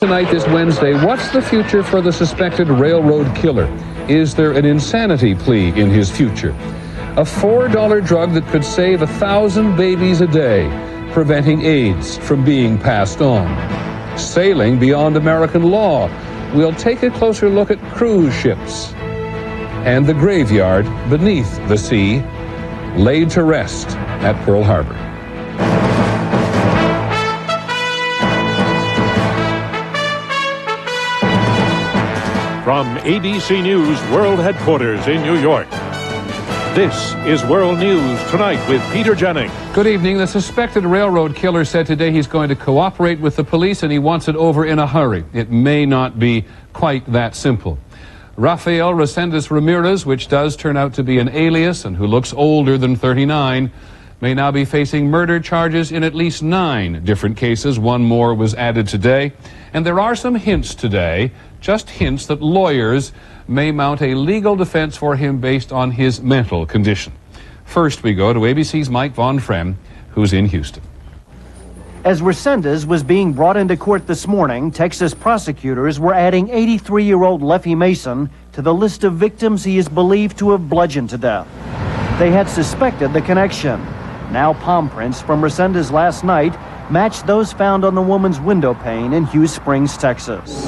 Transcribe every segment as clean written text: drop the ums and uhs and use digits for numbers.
Tonight, this Wednesday, what's the future for the suspected railroad killer? Is there an insanity plea in his future? A $4 drug that could save 1,000 babies a day, preventing AIDS from being passed on. Sailing beyond American law. We'll take a closer look at cruise ships. And the graveyard beneath the sea, laid to rest at Pearl Harbor. From ABC News World Headquarters in New York, this is World News Tonight with Peter Jennings. Good evening. The suspected railroad killer said today he's going to cooperate with the police and he wants it over in a hurry. It may not be quite that simple. Rafael Resendez Ramirez, which does turn out to be an alias and who looks older than 39, may now be facing murder charges in at least 9 different cases. One more was added today. And there are some hints today, just hints that lawyers may mount a legal defense for him based on his mental condition. First, we go to ABC's Mike Von Frem, who's in Houston. As Resendez was being brought into court this morning, Texas prosecutors were adding 83-year-old Leffie Mason to the list of victims he is believed to have bludgeoned to death. They had suspected the connection. Now palm prints from Resendez last night matched those found on the woman's window pane in Hughes Springs, Texas.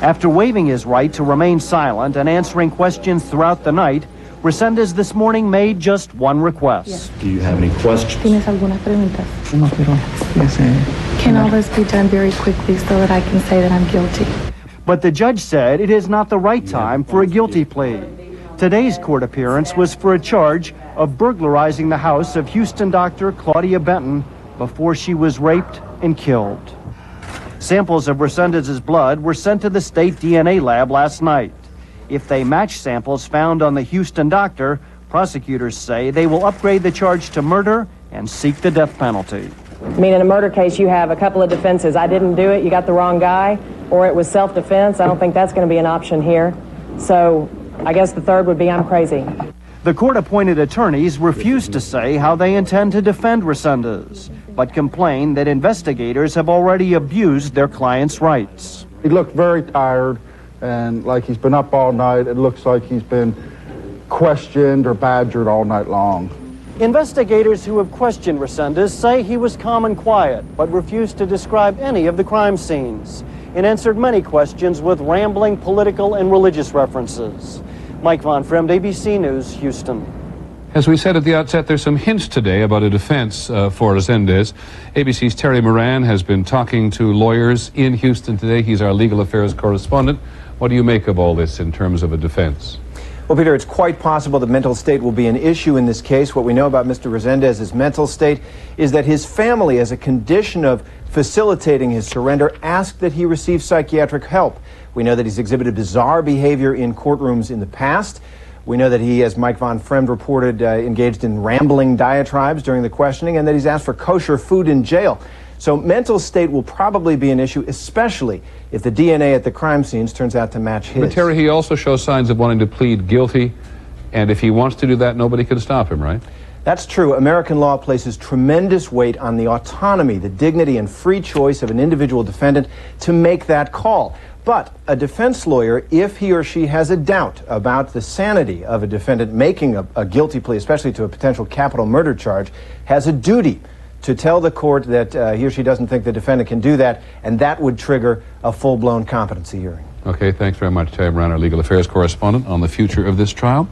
After waiving his right to remain silent and answering questions throughout the night, Resendez this morning made just one request. Yes. Do you have any questions? ¿Tienes algunas preguntas? No, pero Can all this be done very quickly so that I can say that I'm guilty? But the judge said it is not the right time for a guilty plea. Today's court appearance was for a charge of burglarizing the house of Houston doctor Claudia Benton before she was raped and killed. Samples of Resendez's blood were sent to the state DNA lab last night. If they match samples found on the Houston doctor, prosecutors say they will upgrade the charge to murder and seek the death penalty. I mean, in a murder case, you have a couple of defenses. I didn't do it, you got the wrong guy, or it was self-defense. I don't think that's going to be an option here. So I guess the third would be I'm crazy. The court-appointed attorneys refused to say how they intend to defend Resendez, but complain that investigators have already abused their client's rights. He looked very tired and like he's been up all night. It looks like he's been questioned or badgered all night long. Investigators who have questioned Resendez say he was calm and quiet, but refused to describe any of the crime scenes and answered many questions with rambling political and religious references. Mike Von Frem, ABC News, Houston. As we said at the outset, there's some hints today about a defense for Resendez. ABC's Terry Moran has been talking to lawyers in Houston today. He's our legal affairs correspondent. What do you make of all this in terms of a defense? Well, Peter, it's quite possible that mental state will be an issue in this case. What we know about Mr. Resendez's mental state is that his family, as a condition of facilitating his surrender, asked that he receive psychiatric help. We know that he's exhibited bizarre behavior in courtrooms in the past. We know that he, as Mike Von Frem reported, engaged in rambling diatribes during the questioning, and that he's asked for kosher food in jail. So mental state will probably be an issue, especially if the DNA at the crime scenes turns out to match his. But Terry, he also shows signs of wanting to plead guilty, and if he wants to do that, nobody can stop him, right? That's true. American law places tremendous weight on the autonomy, the dignity, and free choice of an individual defendant to make that call. But a defense lawyer, if he or she has a doubt about the sanity of a defendant making a guilty plea, especially to a potential capital murder charge, has a duty to tell the court that he or she doesn't think the defendant can do that, and that would trigger a full-blown competency hearing. Okay, thanks very much, Terry Brown, our legal affairs correspondent, on the future of this trial.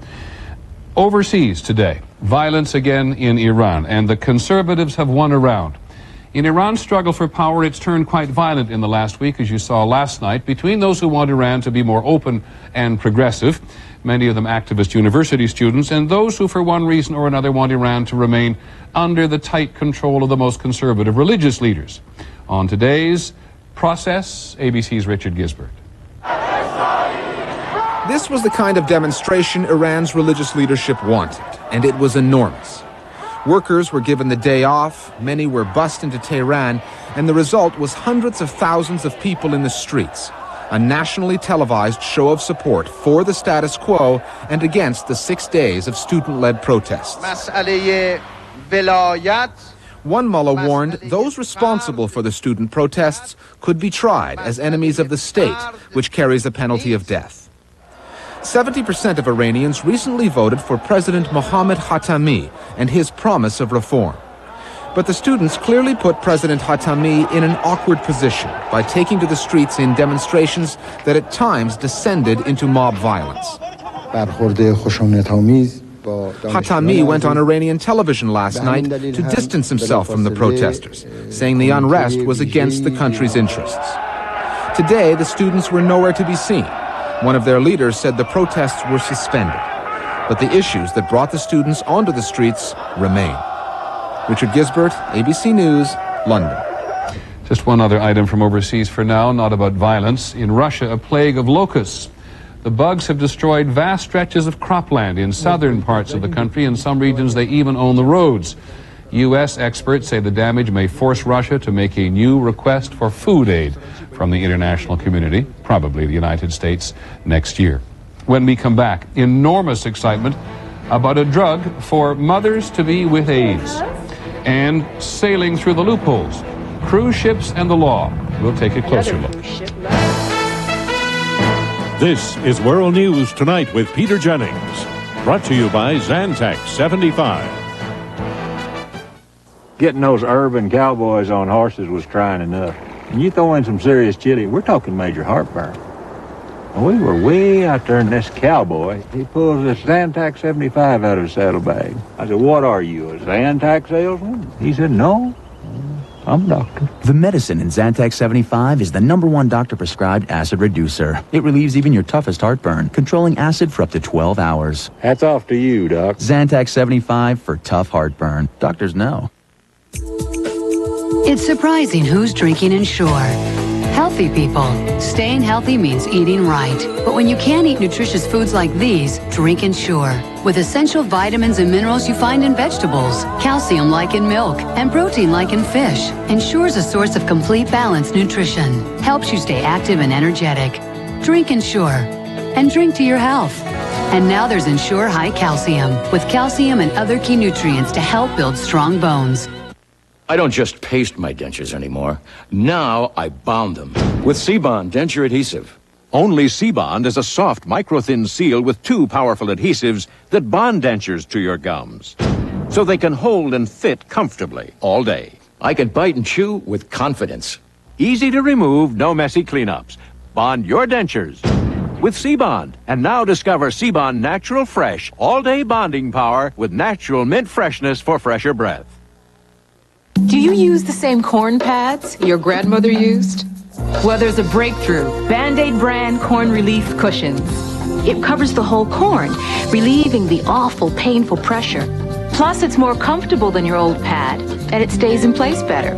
Overseas today, violence again in Iran, and the conservatives have won around. In Iran's struggle for power, it's turned quite violent in the last week, as you saw last night, between those who want Iran to be more open and progressive, many of them activist university students, and those who, for one reason or another, want Iran to remain under the tight control of the most conservative religious leaders. On today's Process, ABC's Richard Gisbert. This was the kind of demonstration Iran's religious leadership wanted, and it was enormous. Workers were given the day off, many were bussed into Tehran, and the result was hundreds of thousands of people in the streets. A nationally televised show of support for the status quo and against the 6 days of student-led protests. One mullah warned those responsible for the student protests could be tried as enemies of the state, which carries the penalty of death. 70% of Iranians recently voted for President Mohammad Khatami and his promise of reform. But the students clearly put President Khatami in an awkward position by taking to the streets in demonstrations that at times descended into mob violence. Khatami went on Iranian television last night to distance himself from the protesters, saying the unrest was against the country's interests. Today, the students were nowhere to be seen. One of their leaders said the protests were suspended, but the issues that brought the students onto the streets remain. Richard Gisbert, ABC News, London. Just one other item from overseas for now, not about violence. In Russia, a plague of locusts. The bugs have destroyed vast stretches of cropland in southern parts of the country. In some regions, they even own the roads. U.S. experts say the damage may force Russia to make a new request for food aid from the international community, probably the United States, next year. When we come back, enormous excitement about a drug for mothers to be with AIDS and sailing through the loopholes, cruise ships and the law. We'll take a closer look. This is World News Tonight with Peter Jennings. Brought to you by Zantac 75. Getting those urban cowboys on horses was trying enough. And you throw in some serious chili, we're talking major heartburn. And we were way out there, and this cowboy, he pulls this Zantac 75 out of his saddlebag. I said, "What are you, a Zantac salesman?" He said, "No, I'm a doctor." The medicine in Zantac 75 is the #1 doctor-prescribed acid reducer. It relieves even your toughest heartburn, controlling acid for up to 12 hours. Hats off to you, Doc. Zantac 75 for tough heartburn. Doctors know. It's surprising who's drinking Ensure. Healthy people. Staying healthy means eating right. But when you can't eat nutritious foods like these, drink Ensure. With essential vitamins and minerals you find in vegetables, calcium like in milk, and protein like in fish, Ensure's a source of complete balanced nutrition. Helps you stay active and energetic. Drink Ensure. And drink to your health. And now there's Ensure High Calcium, with calcium and other key nutrients to help build strong bones. I don't just paste my dentures anymore. Now I bond them with C-Bond denture adhesive. Only C-Bond is a soft, micro-thin seal with 2 powerful adhesives that bond dentures to your gums, so they can hold and fit comfortably all day. I can bite and chew with confidence. Easy to remove, no messy cleanups. Bond your dentures with C-Bond. And now discover C-Bond Natural Fresh, all-day bonding power with natural mint freshness for fresher breath. Do you use the same corn pads your grandmother used? Well, there's a breakthrough. Band-Aid brand corn relief cushions. It covers the whole corn, relieving the awful, painful pressure. Plus, it's more comfortable than your old pad, and it stays in place better.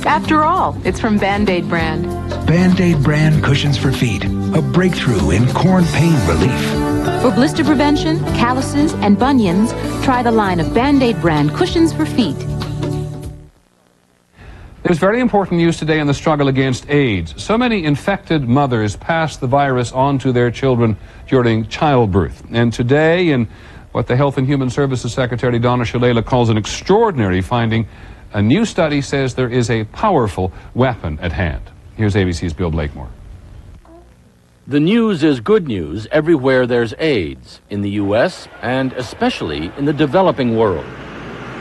After all, it's from Band-Aid brand. Band-Aid brand cushions for feet. A breakthrough in corn pain relief. For blister prevention, calluses, and bunions, try the line of Band-Aid brand cushions for feet. There's very important news today in the struggle against AIDS. So many infected mothers pass the virus on to their children during childbirth. And today, in what the Health and Human Services Secretary Donna Shalala calls an extraordinary finding, a new study says there is a powerful weapon at hand. Here's ABC's Bill Blakemore. The news is good news everywhere there's AIDS, in the U.S. and especially in the developing world.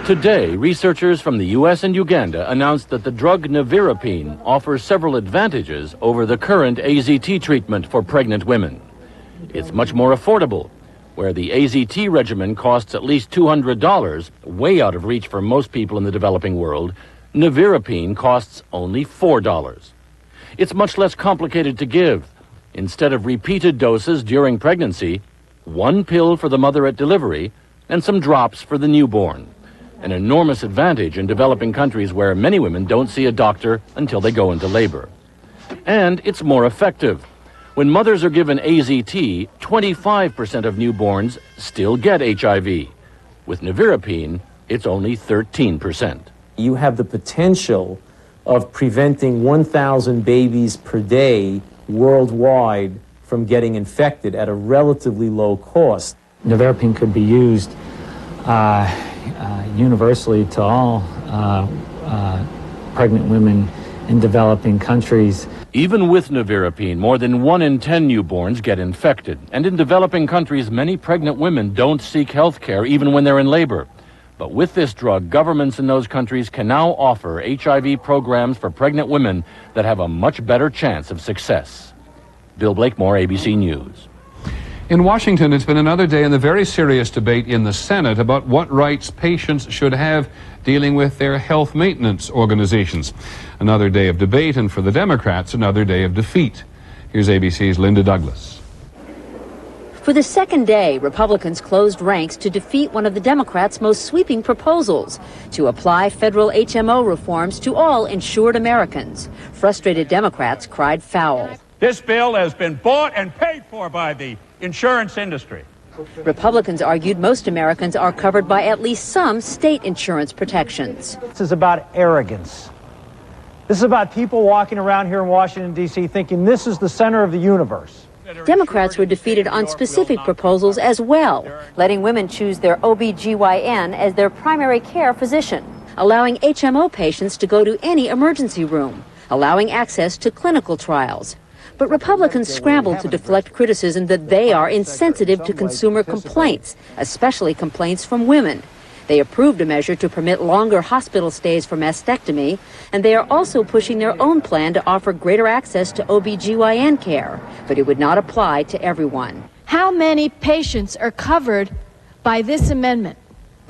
Today, researchers from the U.S. and Uganda announced that the drug nevirapine offers several advantages over the current AZT treatment for pregnant women. It's much more affordable. Where the AZT regimen costs at least $200, way out of reach for most people in the developing world, nevirapine costs only $4. It's much less complicated to give. Instead of repeated doses during pregnancy, 1 pill for the mother at delivery and some drops for the newborn. An enormous advantage in developing countries where many women don't see a doctor until they go into labor. And it's more effective. When mothers are given AZT, 25% of newborns still get HIV. With nevirapine, it's only 13%. You have the potential of preventing 1,000 babies per day worldwide from getting infected at a relatively low cost. Nevirapine could be used universally to all pregnant women in developing countries. Even with nevirapine, more than 1 in 10 newborns get infected. And in developing countries, many pregnant women don't seek health care even when they're in labor. But with this drug, governments in those countries can now offer HIV programs for pregnant women that have a much better chance of success. Bill Blakemore, ABC News. In Washington, it's been another day in the very serious debate in the Senate about what rights patients should have dealing with their health maintenance organizations. Another day of debate, and for the Democrats, another day of defeat. Here's ABC's Linda Douglas. For the second day, Republicans closed ranks to defeat one of the Democrats' most sweeping proposals, to apply federal HMO reforms to all insured Americans. Frustrated Democrats cried foul. This bill has been bought and paid for by the insurance industry. Republicans argued most Americans are covered by at least some state insurance protections. This is about arrogance. This is about people walking around here in Washington, D.C. thinking this is the center of the universe. Democrats were defeated on specific proposals as well, letting women choose their OB/GYN as their primary care physician, allowing HMO patients to go to any emergency room, allowing access to clinical trials. But Republicans scrambled to deflect criticism that they are insensitive to consumer complaints, especially complaints from women. They approved a measure to permit longer hospital stays for mastectomy, and they are also pushing their own plan to offer greater access to OB/GYN care, but it would not apply to everyone. How many patients are covered by this amendment?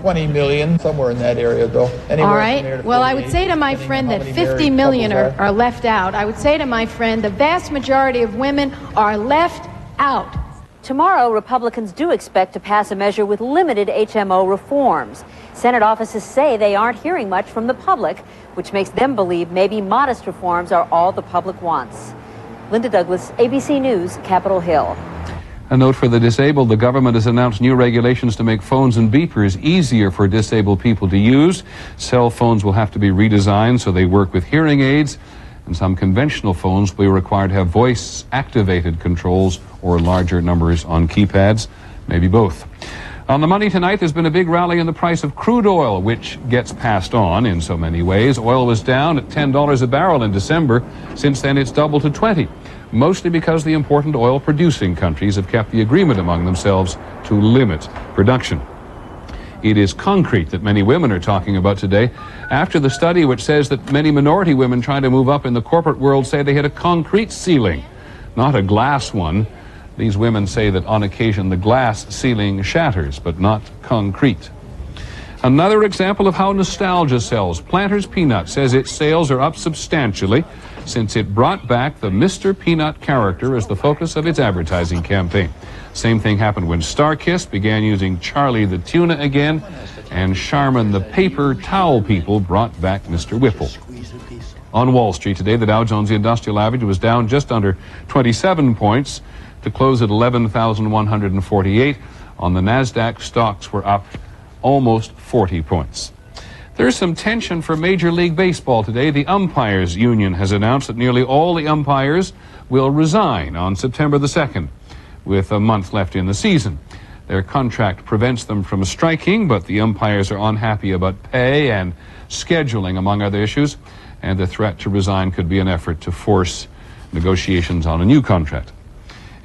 20 million, somewhere in that area, though. All right. Well, I would say to my friend that 50 million are left out. I would say to my friend the vast majority of women are left out. Tomorrow, Republicans do expect to pass a measure with limited HMO reforms. Senate offices say they aren't hearing much from the public, which makes them believe maybe modest reforms are all the public wants. Linda Douglas, ABC News, Capitol Hill. A note for the disabled, the government has announced new regulations to make phones and beepers easier for disabled people to use. Cell phones will have to be redesigned so they work with hearing aids, and some conventional phones will be required to have voice-activated controls or larger numbers on keypads, maybe both. On the money tonight, there's been a big rally in the price of crude oil, which gets passed on in so many ways. Oil was down at $10 a barrel in December. Since then, it's doubled to $20. Mostly because the important oil-producing countries have kept the agreement among themselves to limit production. It is concrete that many women are talking about today after the study which says that many minority women trying to move up in the corporate world say they hit a concrete ceiling, not a glass one. These women say that on occasion the glass ceiling shatters, but not concrete. Another example of how nostalgia sells. Planters Peanut says its sales are up substantially since it brought back the Mr. Peanut character as the focus of its advertising campaign. Same thing happened when StarKist began using Charlie the Tuna again, and Charmin the paper towel people brought back Mr. Whipple. On Wall Street today, the Dow Jones Industrial Average was down just under 27 points to close at 11,148. On the NASDAQ, stocks were up almost 40 points. There's some tension for Major League Baseball today. The Umpires Union has announced that nearly all the umpires will resign on September the 2nd, with a month left in the season. Their contract prevents them from striking, but the umpires are unhappy about pay and scheduling, among other issues, and the threat to resign could be an effort to force negotiations on a new contract.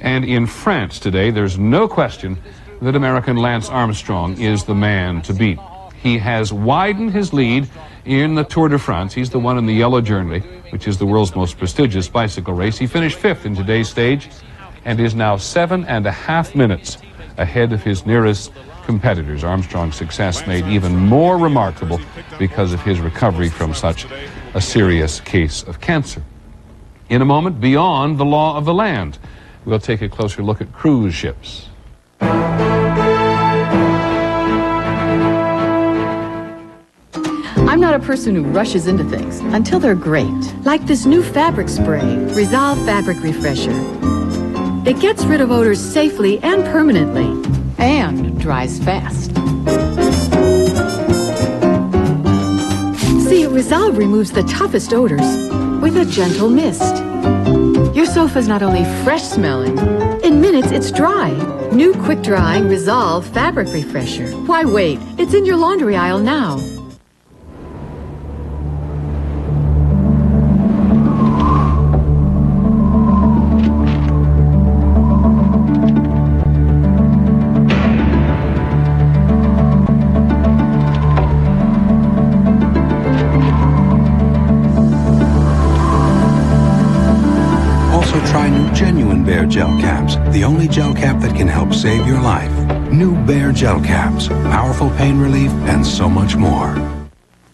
And in France today, there's no question that American Lance Armstrong is the man to beat. He has widened his lead in the Tour de France. He's the one in the yellow jersey, which is the world's most prestigious bicycle race. He finished 5th in today's stage and is now 7.5 minutes ahead of his nearest competitors. Armstrong's success made even more remarkable because of his recovery from such a serious case of cancer. In a moment, beyond the law of the land, we'll take a closer look at cruise ships. I'm not a person who rushes into things until they're great. Like this new fabric spray, Resolve Fabric Refresher. It gets rid of odors safely and permanently, and dries fast. See, Resolve removes the toughest odors with a gentle mist. Your sofa's not only fresh smelling, in minutes it's dry. New quick drying Resolve Fabric Refresher. Why wait? It's in your laundry aisle now. Try new genuine Bear Gel Caps, the only gel cap that can help save your life. New Bear Gel Caps, powerful pain relief, and so much more.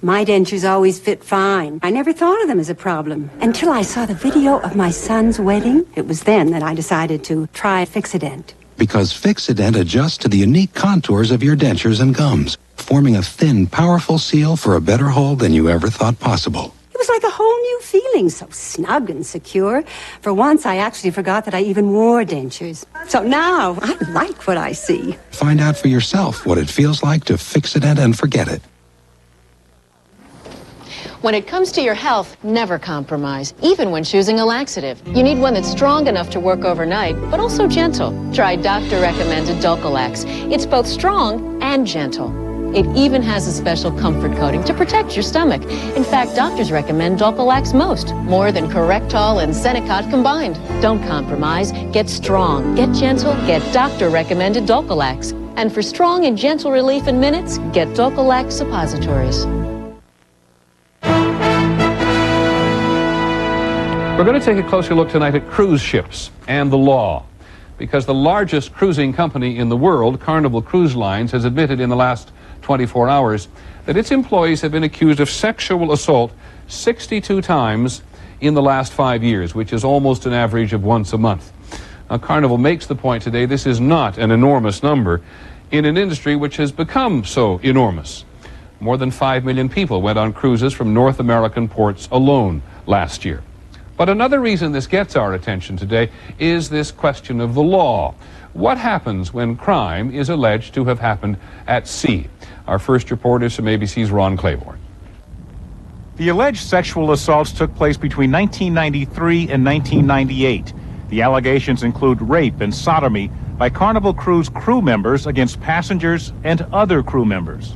My dentures always fit fine. I never thought of them as a problem until I saw the video of my son's wedding. It was then that I decided to try Fixodent. Because Fixodent adjusts to the unique contours of your dentures and gums, forming a thin, powerful seal for a better hold than you ever thought possible. It was like a whole new feeling, so snug and secure. For once, I actually forgot that I even wore dentures. So now, I like what I see. Find out for yourself what it feels like to Fixodent and forget it. When it comes to your health, never compromise, even when choosing a laxative. You need one that's strong enough to work overnight, but also gentle. Try doctor-recommended Dulcolax. It's both strong and gentle. It even has a special comfort coating to protect your stomach. In fact, doctors recommend Dulcolax most, more than Correctol and Senecot combined. Don't compromise. Get strong, get gentle, get doctor-recommended Dulcolax. And for strong and gentle relief in minutes, get Dulcolax suppositories. We're going to take a closer look tonight at cruise ships and the law, because the largest cruising company in the world, Carnival Cruise Lines, has admitted in the last 24 hours that its employees have been accused of sexual assault 62 times in the last 5 years, which is almost an average of once a month. Now, Carnival makes the point today this is not an enormous number in an industry which has become so enormous. More than 5 million people went on cruises from North American ports alone last year. But another reason this gets our attention today is this question of the law. What happens when crime is alleged to have happened at sea? Our first report is from ABC's Ron Claiborne. The alleged sexual assaults took place between 1993 and 1998. The allegations include rape and sodomy by Carnival Cruise crew members against passengers and other crew members.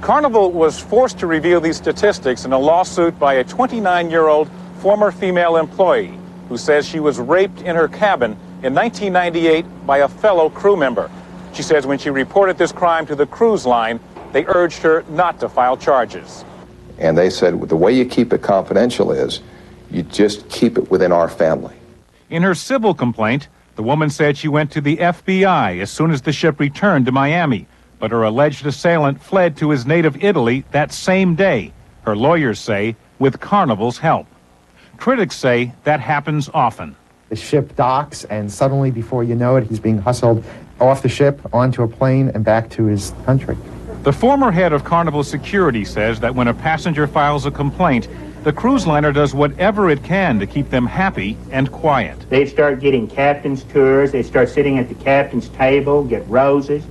Carnival was forced to reveal these statistics in a lawsuit by a 29-year-old former female employee who says she was raped in her cabin in 1998 by a fellow crew member. She says when she reported this crime to the cruise line, they urged her not to file charges. And they said the way you keep it confidential is you just keep it within our family. In her civil complaint, the woman said she went to the FBI as soon as the ship returned to Miami, but her alleged assailant fled to his native Italy that same day, her lawyers say, with Carnival's help. Critics say that happens often. The ship docks, and suddenly, before you know it, he's being hustled off the ship, onto a plane, and back to his country. The former head of Carnival Security says that when a passenger files a complaint, the cruise liner does whatever it can to keep them happy and quiet. They start getting captain's tours. They start sitting at the captain's table, get roses,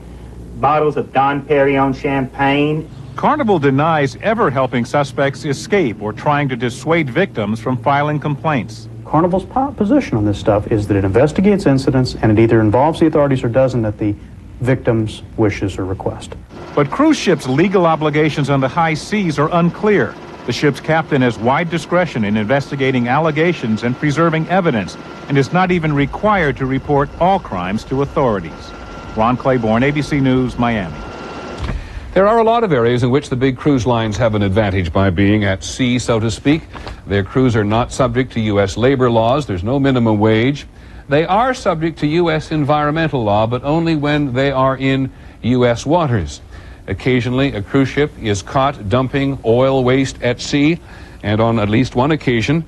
bottles of Dom Perignon champagne. Carnival denies ever helping suspects escape or trying to dissuade victims from filing complaints. Carnival's position on this stuff is that it investigates incidents and it either involves the authorities or doesn't at the victim's wishes or request. But cruise ships' legal obligations on the high seas are unclear. The ship's captain has wide discretion in investigating allegations and preserving evidence, and is not even required to report all crimes to authorities. Ron Claiborne, ABC News, Miami. There are a lot of areas in which the big cruise lines have an advantage by being at sea, so to speak. Their crews are not subject to U.S. labor laws. There's no minimum wage. They are subject to U.S. environmental law, but only when they are in U.S. waters. Occasionally, a cruise ship is caught dumping oil waste at sea, and on at least one occasion,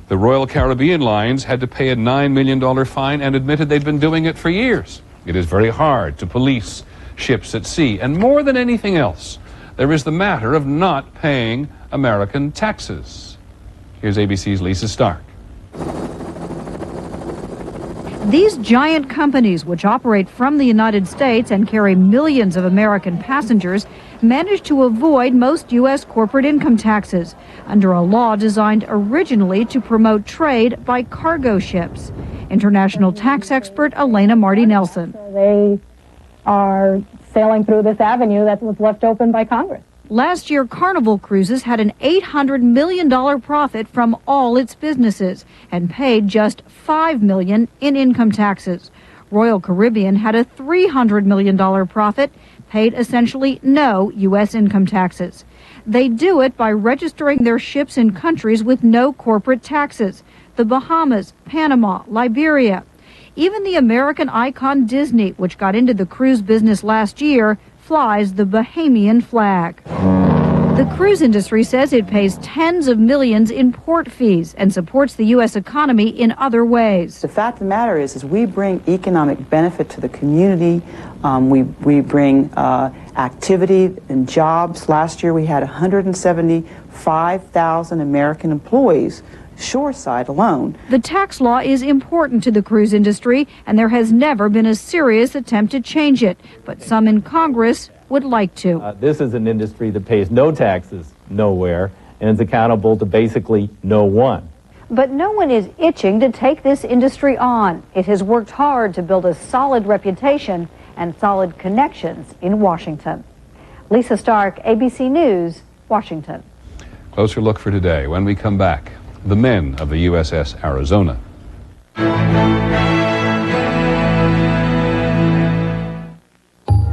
the Royal Caribbean Lines had to pay a $9 million fine and admitted they'd been doing it for years. It is very hard to police ships at sea, and more than anything else, there is the matter of not paying American taxes. Here's ABC's Lisa Stark. These giant companies, which operate from the United States and carry millions of American passengers, manage to avoid most U.S. corporate income taxes under a law designed originally to promote trade by cargo ships. International tax expert Elena Marty Nelson. They are sailing through this avenue that was left open by Congress. Last year, Carnival Cruises had an $800 million profit from all its businesses and paid just $5 million in income taxes. Royal Caribbean had a $300 million profit, paid essentially no U.S. income taxes. They do it by registering their ships in countries with no corporate taxes. the Bahamas, Panama, Liberia. Even the American icon Disney, which got into the cruise business last year, flies the Bahamian flag. The cruise industry says it pays tens of millions in port fees and supports the U.S. economy in other ways. The fact of the matter is we bring economic benefit to the community. We bring activity and jobs. Last year we had 175,000 American employees shoreside alone. The tax law is important to the cruise industry, and there has never been a serious attempt to change it. But some in Congress would like to. This is an industry that pays no taxes nowhere and is accountable to basically no one. But no one is itching to take this industry on. It has worked hard to build a solid reputation and solid connections in Washington. Lisa Stark, ABC News, Washington. Closer look for today when we come back. The men of the USS Arizona.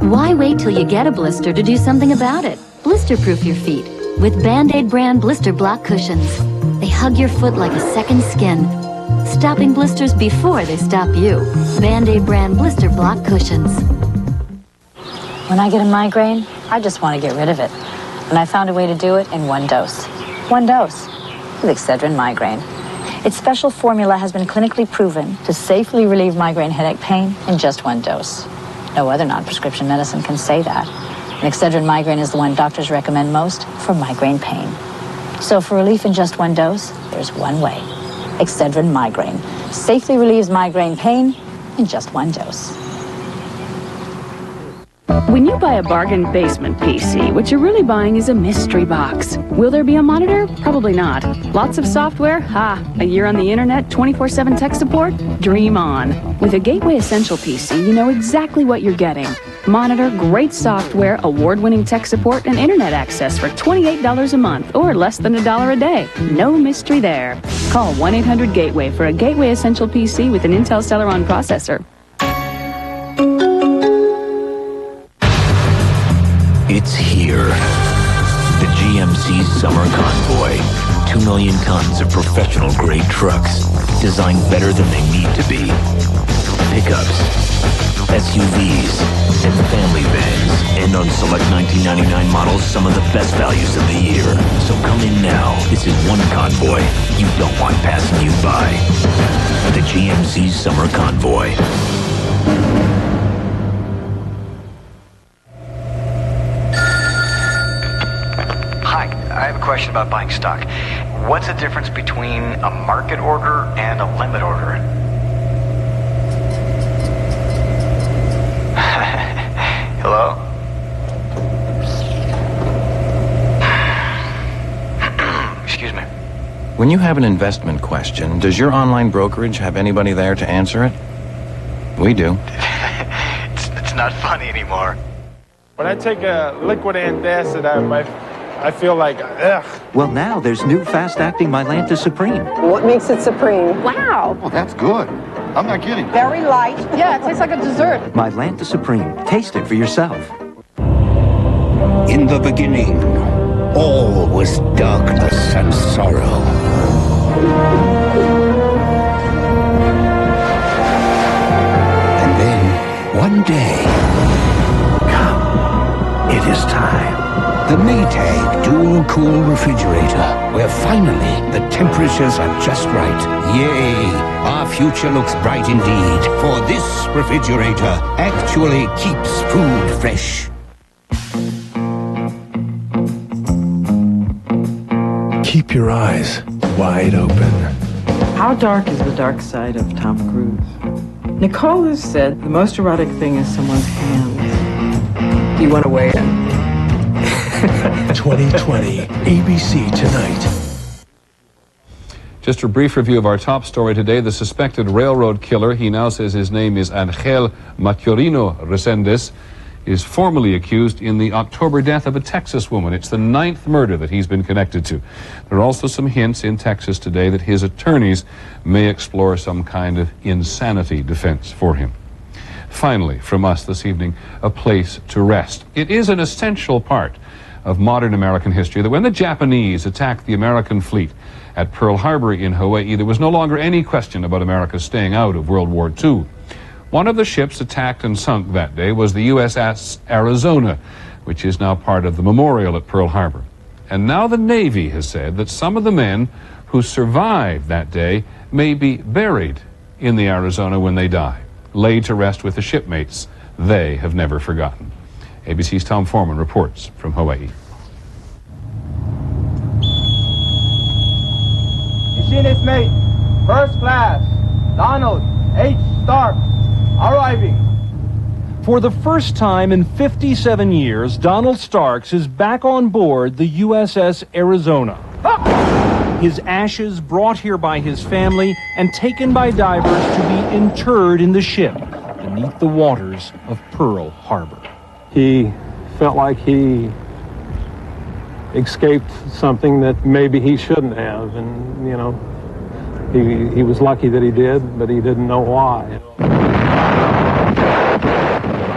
Why wait till you get a blister to do something about it? Blister-proof your feet with Band-Aid brand blister block cushions. They hug your foot like a second skin, stopping blisters before they stop you. Band-Aid brand blister block cushions. When I get a migraine, I just want to get rid of it. And I found a way to do it in one dose. One dose with Excedrin Migraine. Its special formula has been clinically proven to safely relieve migraine headache pain in just one dose. No other non-prescription medicine can say that. And Excedrin Migraine is the one doctors recommend most for migraine pain. So for relief in just one dose, there's one way. Excedrin Migraine safely relieves migraine pain in just one dose. When you buy a bargain basement PC, what you're really buying is a mystery box. Will there be a monitor? Probably not. Lots of software? Ha! A year on the internet, 24/7 tech support? Dream on. With a Gateway Essential PC, you know exactly what you're getting. Monitor, great software, award-winning tech support, and internet access for $28 a month, or less than $1 a day. No mystery there. Call 1-800-GATEWAY for a Gateway Essential PC with an Intel Celeron processor. It's here. The GMC Summer Convoy. 2 million tons of professional-grade trucks, designed better than they need to be. Pickups, SUVs, and family vans. And on select 1999 models, some of the best values of the year. So come in now. This is one convoy you don't want passing you by. The GMC Summer Convoy. I have a question about buying stock. What's the difference between a market order and a limit order? Hello? Excuse me. When you have an investment question, does your online brokerage have anybody there to answer it? We do. It's not funny anymore. When I take a liquid antacid, I feel like, ugh. Well, now there's new fast-acting Mylanta Supreme. What makes it supreme? Wow. Oh, that's good. I'm not kidding. Very light. Yeah, it tastes like a dessert. Mylanta Supreme. Taste it for yourself. In the beginning, all was darkness and sorrow. And then, one day, come, it is time. The Maytag Dual Cool Refrigerator, where finally the temperatures are just right. Yay, our future looks bright indeed, for this refrigerator actually keeps food fresh. Keep your eyes wide open. How dark is the dark side of Tom Cruise? Nicole has said the most erotic thing is someone's hands. Do you want to weigh in? 2020, ABC Tonight. Just a brief review of our top story today. The suspected railroad killer, he now says his name is Angel Maturino Resendiz, is formally accused in the October death of a Texas woman. It's the 9th murder that he's been connected to. There are also some hints in Texas today that his attorneys may explore some kind of insanity defense for him. Finally, from us this evening, a place to rest. It is an essential part of modern American history that when the Japanese attacked the American fleet at Pearl Harbor in Hawaii, there was no longer any question about America staying out of World War II. One of the ships attacked and sunk that day was the USS Arizona, which is now part of the memorial at Pearl Harbor. And now the Navy has said that some of the men who survived that day may be buried in the Arizona when they die, laid to rest with the shipmates they have never forgotten. ABC's Tom Foreman reports from Hawaii. Machinist mate, first class, Donald H. Starks, arriving. For the first time in 57 years, Donald Starks is back on board the USS Arizona. His ashes brought here by his family and taken by divers to be interred in the ship beneath the waters of Pearl Harbor. He felt like he escaped something that maybe he shouldn't have, and, you know, he was lucky that he did, but he didn't know why.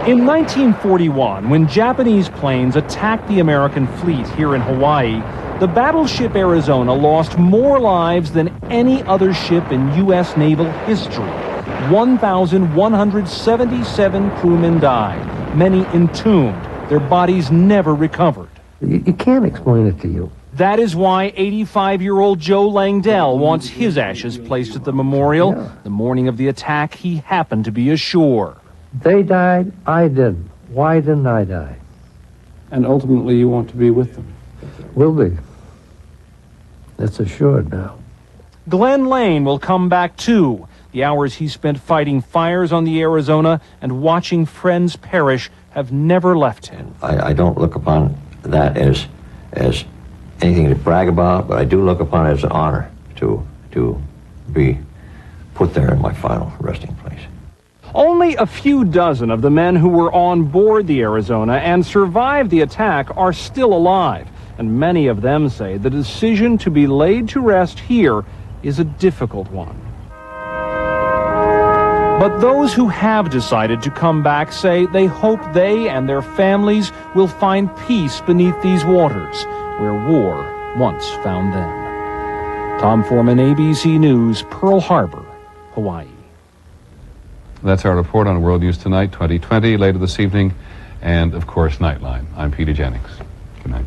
In 1941, when Japanese planes attacked the American fleet here in Hawaii, the battleship Arizona lost more lives than any other ship in U.S. naval history. 1,177 crewmen died, many entombed, their bodies never recovered. You can't explain it to you. That is why 85-year-old Joe Langdell wants his ashes placed at the memorial. Yeah. The morning of the attack, he happened to be ashore. They died, I didn't. Why didn't I die? And ultimately you want to be with them. Will be. That's assured now. Glenn Lane will come back too. The hours he spent fighting fires on the Arizona and watching friends perish have never left him. I don't look upon that as anything to brag about, but I do look upon it as an honor to be put there in my final resting place. Only a few dozen of the men who were on board the Arizona and survived the attack are still alive, and many of them say the decision to be laid to rest here is a difficult one. But those who have decided to come back say they hope they and their families will find peace beneath these waters, where war once found them. Tom Foreman, ABC News, Pearl Harbor, Hawaii. That's our report on World News Tonight 2020, later this evening, and of course Nightline. I'm Peter Jennings. Good night.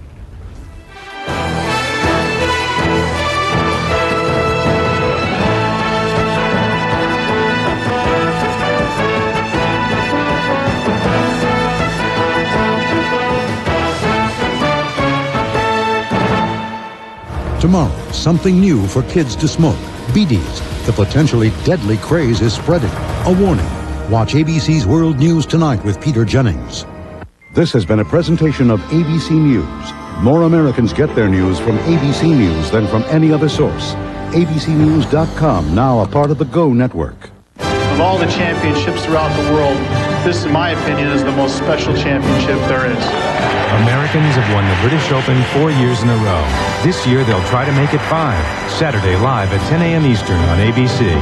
Tomorrow, something new for kids to smoke. BDs. The potentially deadly craze is spreading. A warning. Watch ABC's World News Tonight with Peter Jennings. This has been a presentation of ABC News. More Americans get their news from ABC News than from any other source. ABCnews.com, now a part of the Go Network. Of all the championships throughout the world, this, in my opinion, is the most special championship there is. Americans have won the British Open 4 years in a row. This year, they'll try to make it 5. Saturday live at 10 a.m. Eastern on ABC.